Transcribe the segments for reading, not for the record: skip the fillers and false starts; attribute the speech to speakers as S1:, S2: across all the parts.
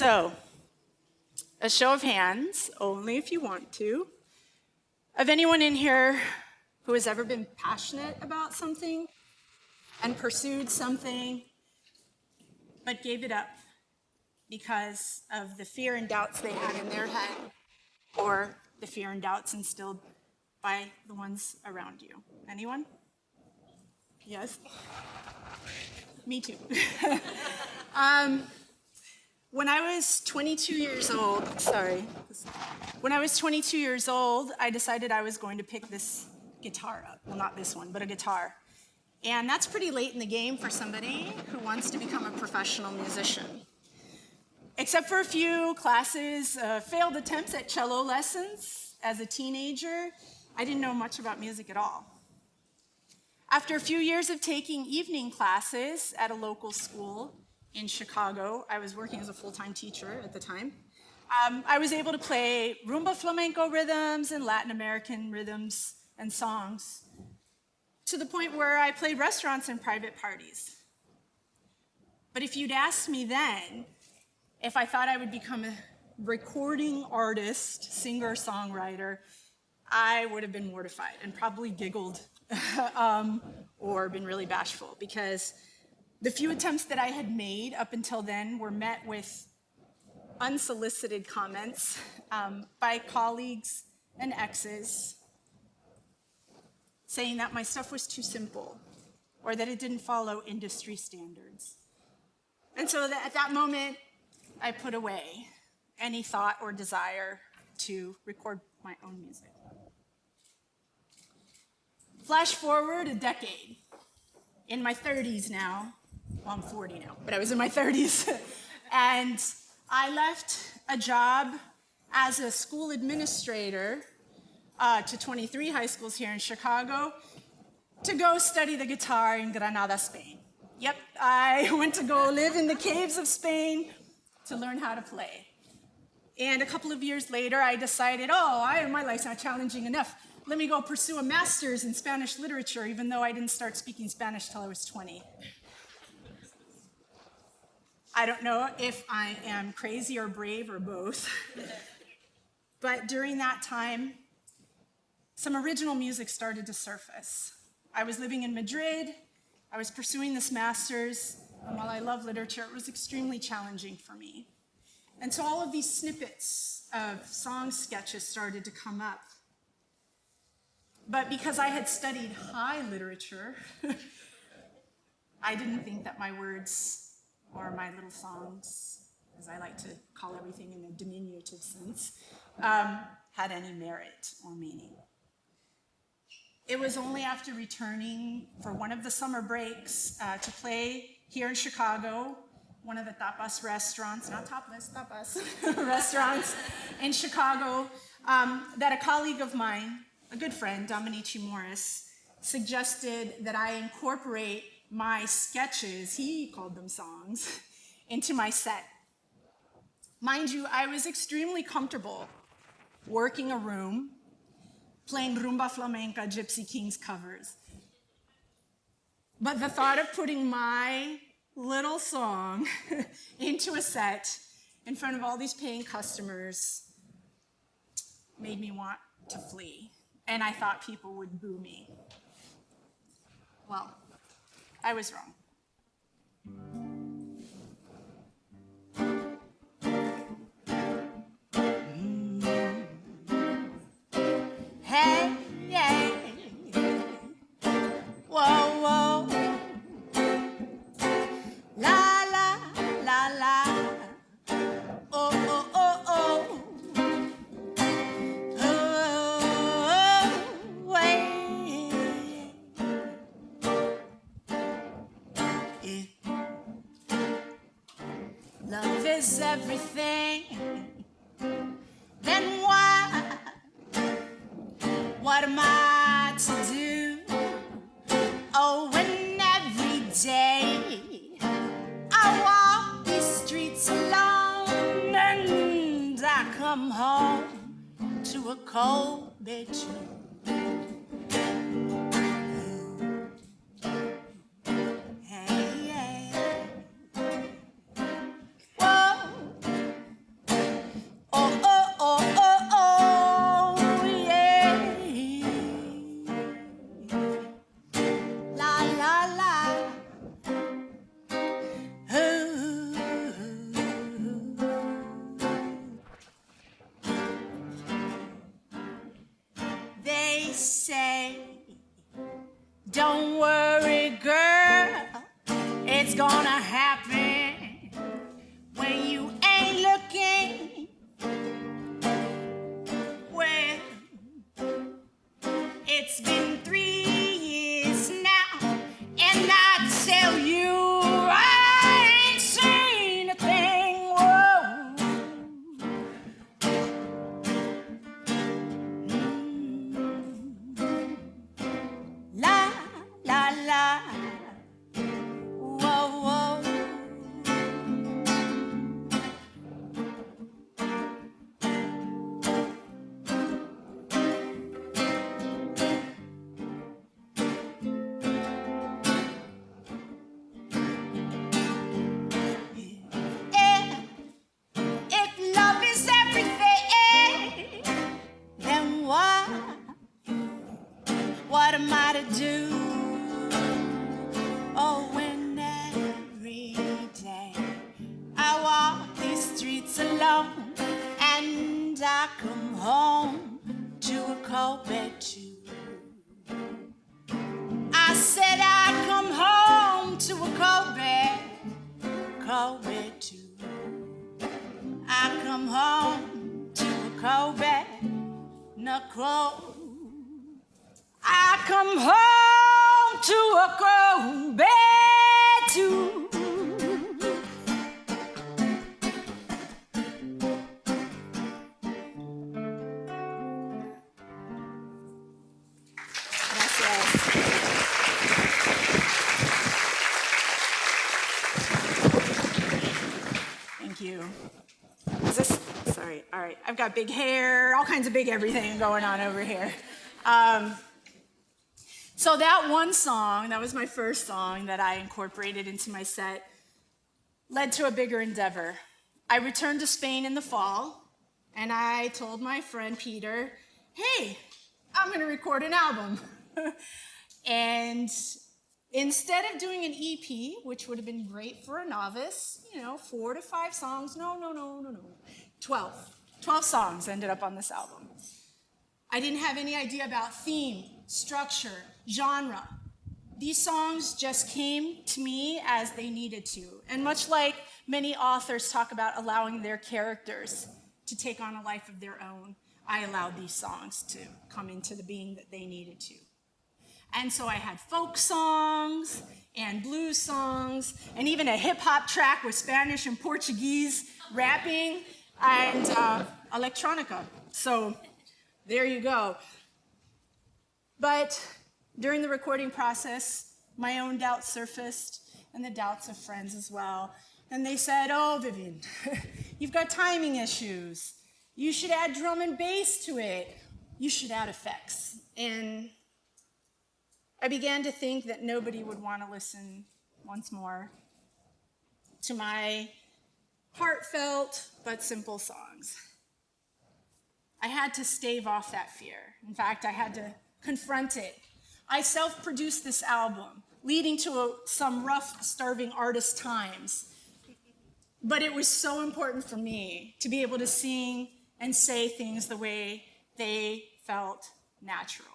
S1: So, a show of hands, only if you want to, of anyone in here who has ever been passionate about something and pursued something, but gave it up because of the fear and doubts they had in their head, or the fear and doubts instilled by the ones around you. Anyone? Yes? Me too. When I was 22 years old, I decided I was going to pick this guitar up. Well, not this one, but a guitar. And that's pretty late in the game for somebody who wants to become a professional musician. Except for a few classes, failed attempts at cello lessons as a teenager, I didn't know much about music at all. After a few years of taking evening classes at a local school in Chicago, I was working as a full-time teacher at the time, I was able to play rumba flamenco rhythms and Latin American rhythms and songs to the point where I played restaurants and private parties. But if you'd asked me then if I thought I would become a recording artist, singer-songwriter, I would have been mortified and probably giggled or been really bashful, because the few attempts that I had made up until then were met with unsolicited comments by colleagues and exes saying that my stuff was too simple or that it didn't follow industry standards. And so at that moment, I put away any thought or desire to record my own music. Flash forward a decade, in my 30s now. Well, I'm 40 now, but I was in my 30s. And I left a job as a school administrator to 23 high schools here in Chicago to go study the guitar in Granada, Spain. Yep, I went to go live in the caves of Spain to learn how to play. And a couple of years later, I decided, my life's not challenging enough. Let me go pursue a master's in Spanish literature, even though I didn't start speaking Spanish till I was 20. I don't know if I am crazy or brave or both. But during that time, some original music started to surface. I was living in Madrid. I was pursuing this master's, and while I love literature, it was extremely challenging for me. And so all of these snippets of song sketches started to come up. But because I had studied high literature, I didn't think that my words or my little songs, as I like to call everything in a diminutive sense, had any merit or meaning. It was only after returning for one of the summer breaks to play here in Chicago, one of the tapas restaurants, not topless, tapas restaurants in Chicago, that a colleague of mine, a good friend, Dominici Morris, suggested that I incorporate my sketches, he called them songs, into my set. Mind you, I was extremely comfortable working a room, playing rumba, flamenca, Gypsy Kings covers. But the thought of putting my little song into a set in front of all these paying customers made me want to flee. And I thought people would boo me. Well, I was wrong. Hey, yeah. Whoa, whoa. La, la, la, la. Oh, oh, oh, oh. Love is everything, then what am I to do? Oh, when every day I walk these streets alone and I come home to a cold bedroom. Don't worry, girl, it's gonna happen when you ain't looking. Well, it's been 3 years now, and I tell you, I ain't seen a thing. Whoa. La, la, la. Whoa, whoa. If love is everything, then what am I to do? Oh, when every day I walk these streets alone and I come home to a cold bed too. I said I come home to a cold bed too. I come home to a cold bed, not cold. I come home to a cold bed too. Gracias. Thank you. Is this, sorry, all right. I've got big hair, all kinds of big everything going on over here. So that one song, that was my first song that I incorporated into my set, led to a bigger endeavor. I returned to Spain in the fall, and I told my friend Peter, hey, I'm gonna record an album. And instead of doing an EP, which would have been great for a novice, 4 to 5 songs, no. 12 songs ended up on this album. I didn't have any idea about theme, structure, genre. These songs just came to me as they needed to. And much like many authors talk about allowing their characters to take on a life of their own, I allowed these songs to come into the being that they needed to. And so I had folk songs and blues songs and even a hip hop track with Spanish and Portuguese rapping and electronica. So there you go. But during the recording process, my own doubts surfaced and the doubts of friends as well. And they said, oh, Vivian, you've got timing issues. You should add drum and bass to it. You should add effects. And I began to think that nobody would want to listen once more to my heartfelt but simple songs. I had to stave off that fear. In fact, I had to confront it. I self-produced this album, leading to some rough, starving artist times. But it was so important for me to be able to sing and say things the way they felt natural.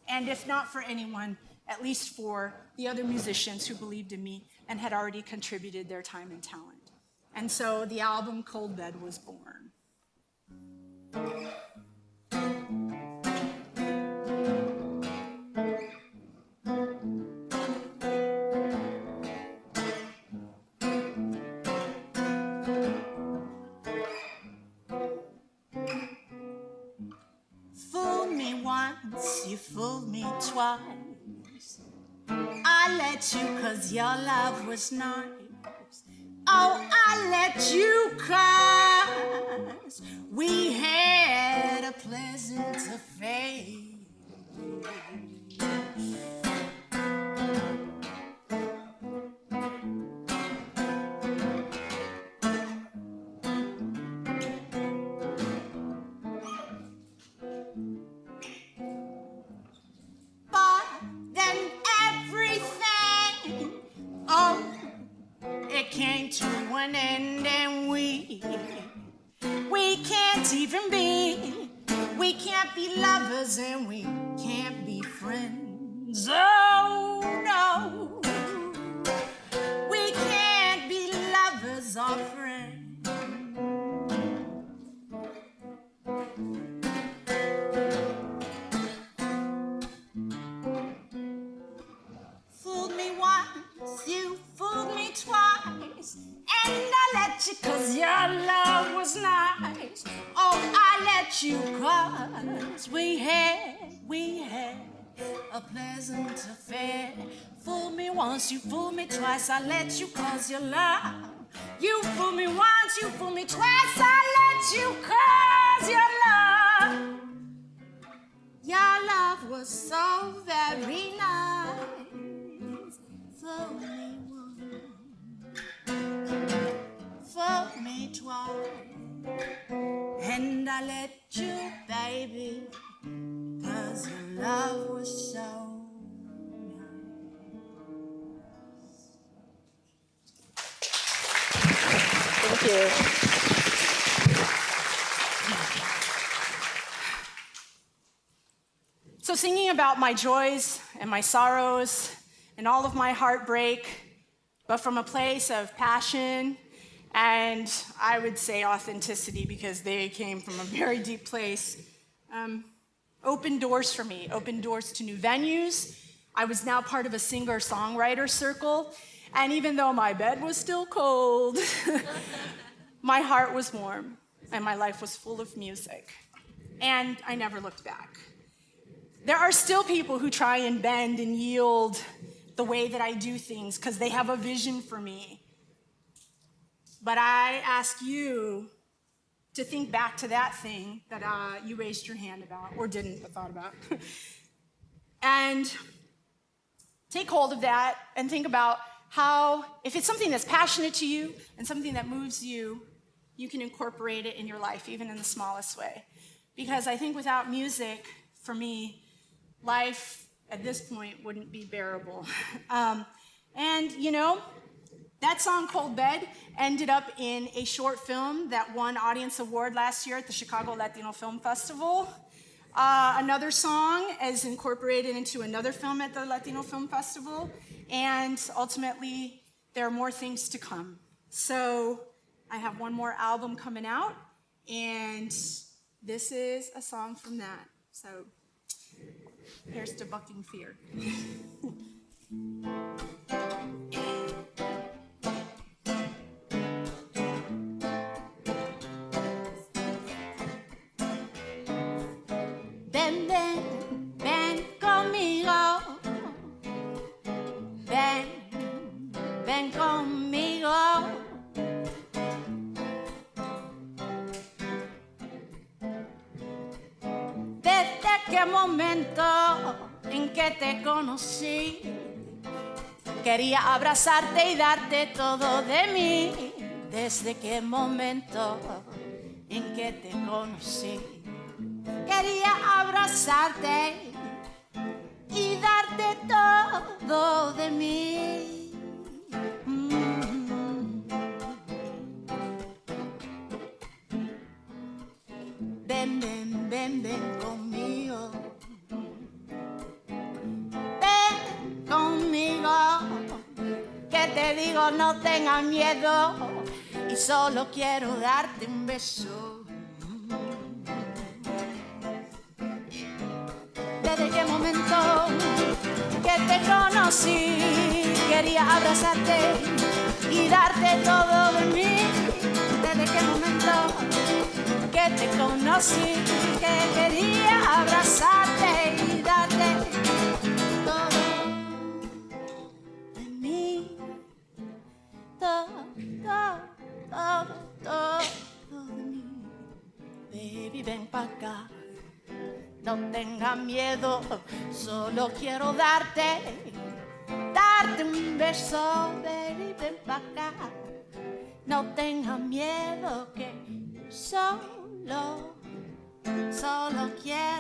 S1: And if not for anyone, at least for the other musicians who believed in me and had already contributed their time and talent. And so the album Cold Bed was born. Fooled me once, you fooled me twice. I let you 'cause your love was nice. Oh, I let you 'cause we had a pleasant affair. But then everything, oh, it came to an end and we can't even be. We can't be lovers and we can't be friends. Oh,
S2: let you cause we had a pleasant affair. Fool me once, you fool me twice, I let you cause your love. You fool me once, you fool me twice, I let you cause your love. Your love was so very nice. Fool me once, fool me twice, and I let you, baby, cause your love was so.
S1: Thank you. So singing about my joys and my sorrows and all of my heartbreak, but from a place of passion and I would say authenticity because they came from a very deep place, opened doors for me, opened doors to new venues. I was now part of a singer-songwriter circle, and even though my bed was still cold, my heart was warm, and my life was full of music. And I never looked back. There are still people who try and bend and yield the way that I do things because they have a vision for me. But I ask you to think back to that thing that you raised your hand about, or didn't, but thought about. And take hold of that and think about how, if it's something that's passionate to you and something that moves you, you can incorporate it in your life, even in the smallest way. Because I think without music, for me, life at this point wouldn't be bearable. And you know, that song, Cold Bed, ended up in a short film that won Audience Award last year at the Chicago Latino Film Festival. Another song is incorporated into another film at the Latino Film Festival, and ultimately, there are more things to come. So I have one more album coming out, and this is a song from that. So here's to Bucking Fear.
S2: Ven, ven, ven conmigo. Ven, ven conmigo. Desde qué momento en que te conocí, quería abrazarte y darte todo de mí. Desde qué momento en que te conocí, quería abrazarte y darte todo de mí. Ven, ven, ven, ven conmigo. Ven conmigo, que te digo no tengas miedo y solo quiero darte un beso. Desde qué momento que te conocí, quería abrazarte y darte todo de mí. Desde qué momento que te conocí, que quería abrazarte y darte todo de mí. Todo, todo, todo de mí. Baby, ven pa' acá. No tengas miedo, solo quiero darte un beso, baby, ven pa' acá. No tengas miedo que solo quiero